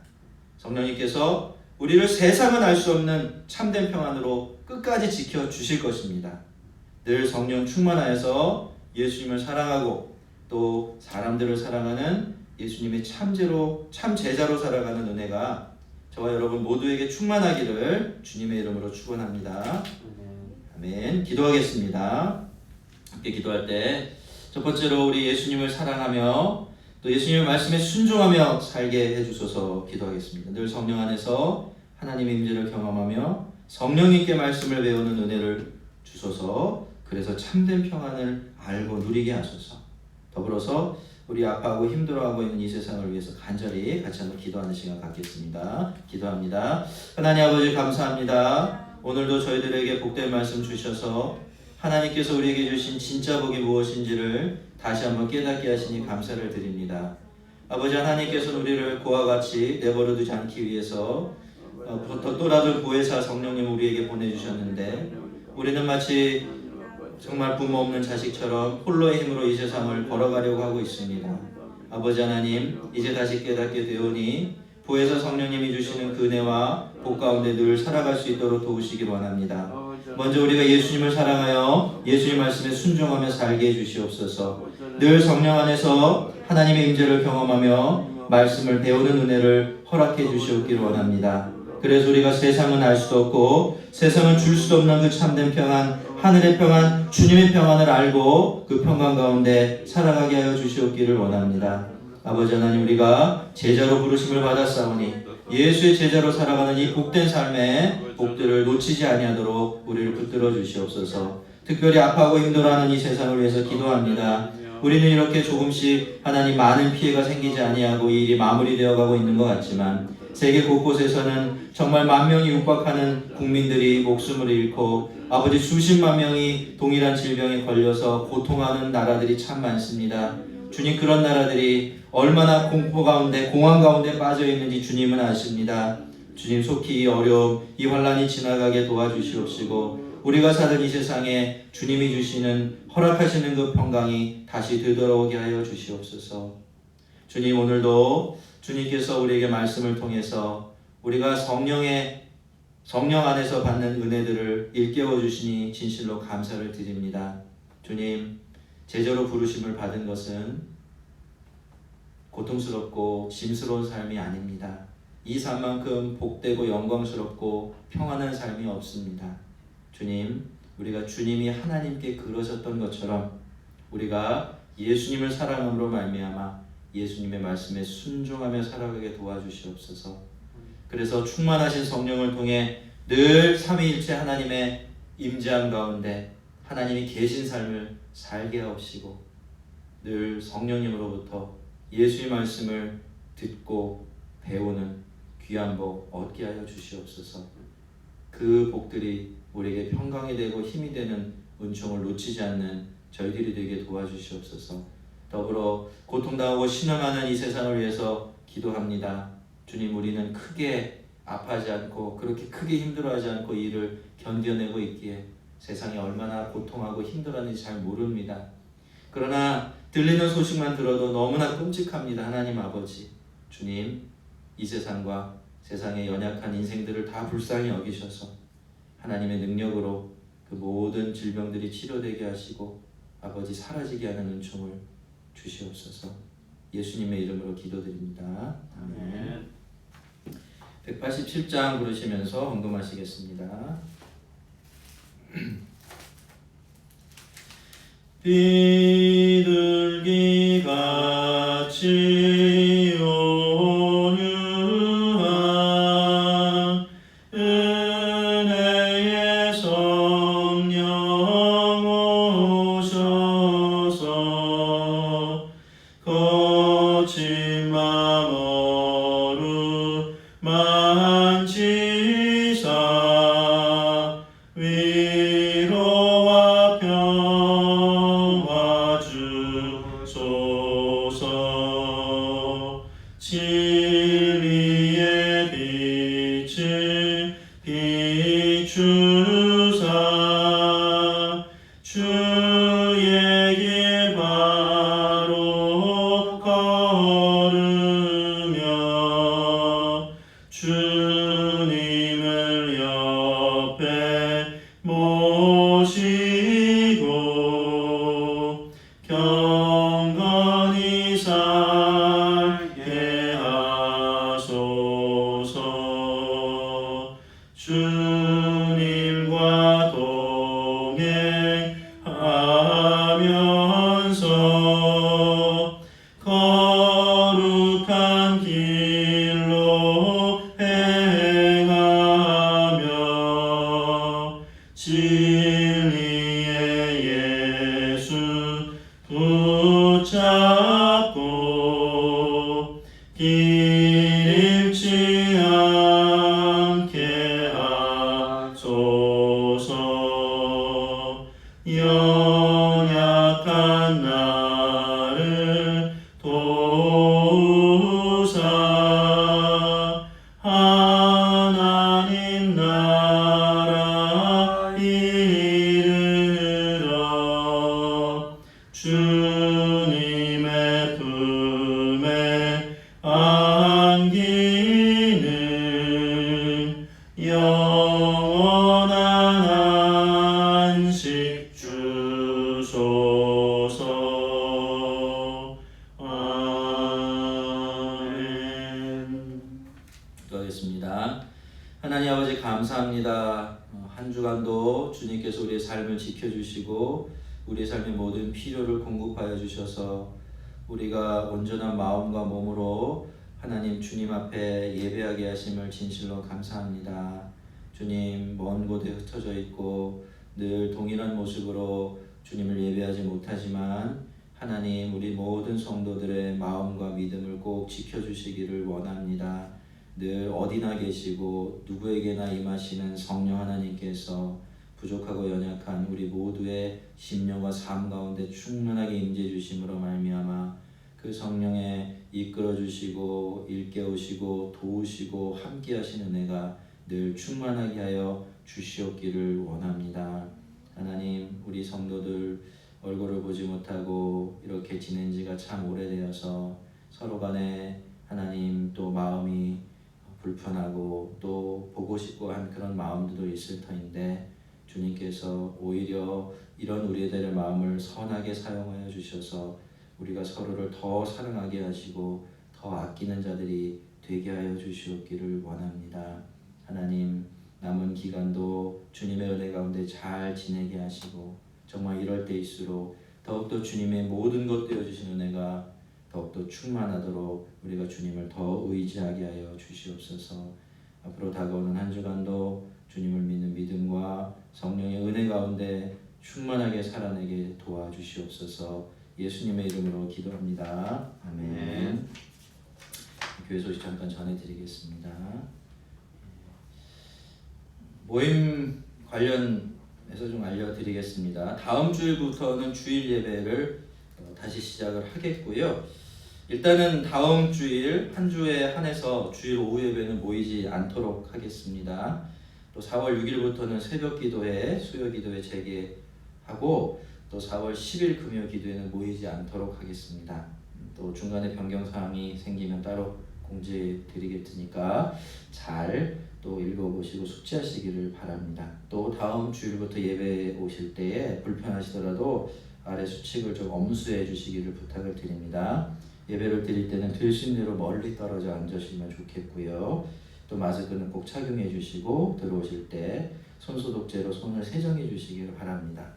성령님께서 우리를 세상은 알 수 없는 참된 평안으로 끝까지 지켜주실 것입니다. 늘 성령 충만하여서 예수님을 사랑하고 또 사람들을 사랑하는 예수님의 참 제자로 살아가는 은혜가 저와 여러분 모두에게 충만하기를 주님의 이름으로 축원합니다. 아멘. 기도하겠습니다. 함께 기도할 때 첫 번째로 우리 예수님을 사랑하며 또 예수님의 말씀에 순종하며 살게 해주소서 기도하겠습니다. 늘 성령 안에서 하나님의 임재를 경험하며 성령님께 말씀을 배우는 은혜를 주소서. 그래서 참된 평안을 알고 누리게 하소서. 더불어서 우리 아파하고 힘들어하고 있는 이 세상을 위해서 간절히 같이 한번 기도하는 시간 갖겠습니다. 기도합니다. 하나님 아버지 감사합니다. 오늘도 저희들에게 복된 말씀 주셔서 하나님께서 우리에게 주신 진짜 복이 무엇인지를 다시 한번 깨닫게 하시니 감사를 드립니다. 아버지 하나님께서는 우리를 그와 같이 내버려 두지 않기 위해서 또 다른 보혜사 성령님 우리에게 보내주셨는데 우리는 마치 정말 부모 없는 자식처럼 홀로의 힘으로 이 세상을 걸어가려고 하고 있습니다. 아버지 하나님, 이제 다시 깨닫게 되오니 보혜사 성령님이 주시는 그 은혜와 복 가운데 늘 살아갈 수 있도록 도우시길 원합니다. 먼저 우리가 예수님을 사랑하여 예수님 말씀에 순종하며 살게 해주시옵소서. 늘 성령 안에서 하나님의 임재를 경험하며 말씀을 배우는 은혜를 허락해 주시옵기를 원합니다. 그래서 우리가 세상은 알 수도 없고 세상은 줄 수도 없는 그 참된 평안, 하늘의 평안, 주님의 평안을 알고 그 평강 가운데 살아가게 하여 주시옵기를 원합니다. 아버지 하나님, 우리가 제자로 부르심을 받았사오니 예수의 제자로 살아가는 이 복된 삶의 복들을 놓치지 아니하도록 우리를 붙들어 주시옵소서. 특별히 아파하고 힘들어하는 이 세상을 위해서 기도합니다. 우리는 이렇게 조금씩 하나님 많은 피해가 생기지 아니하고 이 일이 마무리되어 가고 있는 것 같지만 세계 곳곳에서는 정말 만 명이 육박하는 국민들이 목숨을 잃고 아버지 수십만 명이 동일한 질병에 걸려서 고통하는 나라들이 참 많습니다. 주님, 그런 나라들이 얼마나 공포 가운데, 공황 가운데 빠져 있는지 주님은 아십니다. 주님, 속히 이 어려움, 이 환란이 지나가게 도와주시옵시고 우리가 사는 이 세상에 주님이 주시는, 허락하시는 그 평강이 다시 되돌아오게 하여 주시옵소서. 주님, 오늘도 주님께서 우리에게 말씀을 통해서 우리가 성령 안에서 받는 은혜들을 일깨워 주시니 진실로 감사를 드립니다. 주님, 제자로 부르심을 받은 것은 고통스럽고 짐스러운 삶이 아닙니다. 이 삶만큼 복되고 영광스럽고 평안한 삶이 없습니다. 주님, 우리가 주님이 하나님께 그러셨던 것처럼 우리가 예수님을 사랑함으로 말미암아 예수님의 말씀에 순종하며 살아가게 도와주시옵소서. 그래서 충만하신 성령을 통해 늘 삼위일체 하나님의 임재함 가운데 하나님이 계신 삶을 살게 하옵시고 늘 성령님으로부터 예수의 말씀을 듣고 배우는 귀한 복 얻게 하여 주시옵소서. 그 복들이 우리에게 평강이 되고 힘이 되는 은총을 놓치지 않는 저희들이 되게 도와주시옵소서. 더불어 고통당하고 신음하는 이 세상을 위해서 기도합니다. 주님, 우리는 크게 아파하지 않고 그렇게 크게 힘들어하지 않고 이 일을 견뎌내고 있기에 세상이 얼마나 고통하고 힘들어하는지 잘 모릅니다. 그러나 들리는 소식만 들어도 너무나 끔찍합니다. 하나님 아버지, 주님, 이 세상과 세상의 연약한 인생들을 다 불쌍히 여기셔서 하나님의 능력으로 그 모든 질병들이 치료되게 하시고 아버지 사라지게 하는 은총을 주시옵소서. 예수님의 이름으로 기도드립니다. 아멘. 187장 부르시면서 헌금하시겠습니다. 비둘기같이 온유한 은혜의 성령 오셔서 거친 맘 어루만지사 위로와 평화 주소서. 진리의 빛을 비추사 주의 길 바로 걸으며 주님을 옆에 모시고 경건히 살게 하소서. 주님과 동행하면서 거룩한 길로 행하며 진리의 예수 붙잡고 길 잃지 않게 하소서. 연약한 나를 도우사 하나님 나라 이르러 주님의 품에 안기는 영원한 안식 주소서. 아멘. 기도하겠습니다. 하나님 아버지 감사합니다. 한 주간도 주님께서 우리의 삶을 지켜주시고 우리의 삶의 모든 필요를 공급하여 주셔서 우리가 온전한 마음과 몸으로 하나님 주님 앞에 예배하게 하심을 진실로 감사합니다. 주님 먼 곳에 흩어져 있고 늘 동일한 모습으로 주님을 예배하지 못하지만 하나님 우리 모든 성도들의 마음과 믿음을 꼭 지켜주시기를 원합니다. 늘 어디나 계시고 누구에게나 임하시는 성령 하나님께서 부족하고 연약한 우리 모두의 심령과 삶 가운데 충만하게 임재 주심으로 말미암아 그 성령에 이끌어 주시고 일깨우시고 도우시고 함께 하시는 은혜가 늘 충만하게 하여 주시옵기를 원합니다. 하나님 우리 성도들 얼굴을 보지 못하고 이렇게 지낸 지가 참 오래되어서 서로 간에 하나님 또 마음이 불편하고 또 보고 싶고 한 그런 마음들도 있을 터인데 주님께서 오히려 이런 우리들의 마음을 선하게 사용하여 주셔서 우리가 서로를 더 사랑하게 하시고 더 아끼는 자들이 되게 하여 주시옵기를 원합니다. 하나님 남은 기간도 주님의 은혜 가운데 잘 지내게 하시고 정말 이럴 때일수록 더욱더 주님의 모든 것 되어주신 은혜가 더욱더 충만하도록 우리가 주님을 더 의지하게 하여 주시옵소서. 앞으로 다가오는 한 주간도 주님을 믿는 믿음과 성령의 은혜 가운데 충만하게 살아내게 도와주시옵소서. 예수님의 이름으로 기도합니다. 아멘. 교회 소식 잠깐 전해드리겠습니다. 모임 관련해서 좀 알려드리겠습니다. 다음 주일부터는 주일 예배를 다시 시작을 하겠고요. 일단은 다음 주일 한 주에 한해서 주일 오후 예배는 모이지 않도록 하겠습니다. 또 4월 6일부터는 새벽 기도회, 수요 기도회 재개하고 또 4월 10일 금요 기도회는 모이지 않도록 하겠습니다. 또 중간에 변경 사항이 생기면 따로 공지해 드리겠 테니까 잘 또 읽어보시고 숙지하시기를 바랍니다. 또 다음 주일부터 예배 오실 때에 불편하시더라도 아래 수칙을 좀 엄수해 주시기를 부탁을 드립니다. 예배를 드릴 때는 될 수 있는 대로 멀리 떨어져 앉으시면 좋겠고요. 또 마스크는 꼭 착용해 주시고 들어오실 때 손소독제로 손을 세정해 주시기를 바랍니다.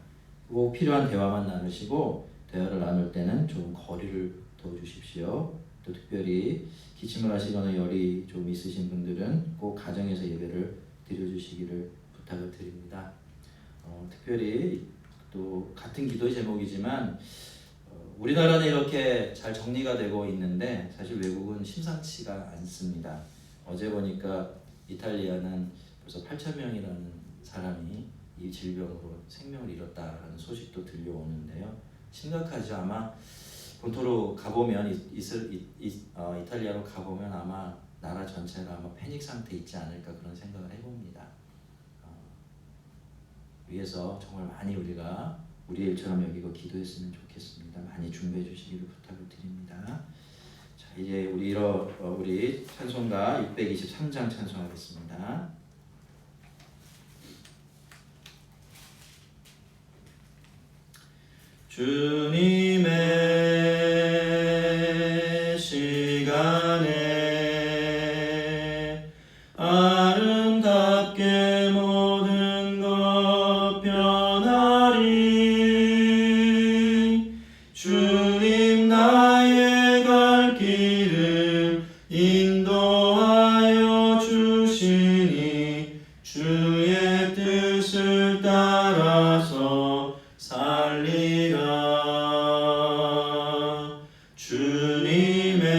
꼭 필요한 대화만 나누시고 대화를 나눌 때는 좀 거리를 둬 주십시오. 또 특별히 기침을 하시거나 열이 좀 있으신 분들은 꼭 가정에서 예배를 드려주시기를 부탁을 드립니다. 특별히 또 같은 기도의 제목이지만 우리나라는 이렇게 잘 정리가 되고 있는데 사실 외국은 심상치가 않습니다. 어제 보니까 이탈리아는 벌써 8,000명이라는 사람이 이 질병으로 생명을 잃었다라는 소식도 들려오는데요. 심각하죠. 아마 본토로 가보면 이탈리아로 가보면 아마 나라 전체가 아마 패닉 상태에 있지 않을까 그런 생각을 해봅니다. 위에서 정말 많이 우리가 우리의 일처럼 여기고 기도했으면 좋겠습니다. 많이 준비해 주시기를 부탁을 드립니다. 자, 이제 우리 찬송가 623장 찬송하겠습니다. 주님의 시간에 아름답게 모든 것 변하리. 주님 나의 갈 길을 인도하여 주시니 주의 뜻을 따라서 살리라. 주님의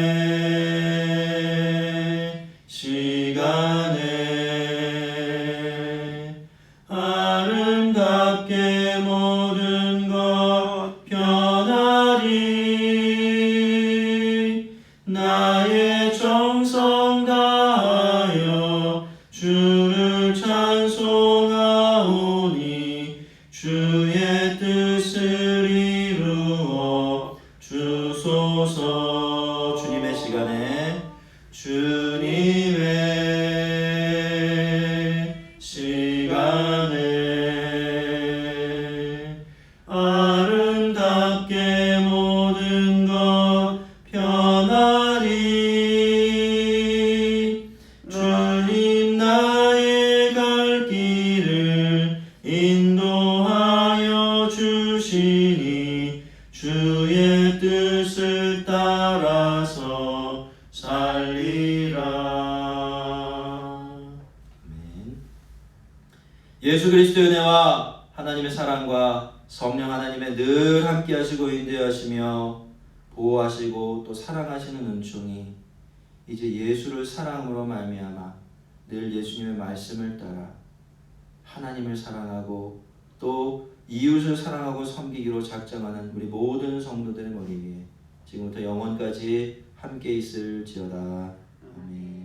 시간에 아름답게 모든 것 변하리. 나의 정성 다하여 주를 찬송하리. 예수 그리스도의 은혜와 하나님의 사랑과 성령 하나님의 늘 함께 하시고 인도하시며 보호하시고 또 사랑하시는 은총이 이제 예수를 사랑으로 말미암아 늘 예수님의 말씀을 따라 하나님을 사랑하고 또 이웃을 사랑하고 섬기기로 작정하는 우리 모든 성도들의 머리 위에 지금부터 영원까지 함께 있을지어다. 아멘.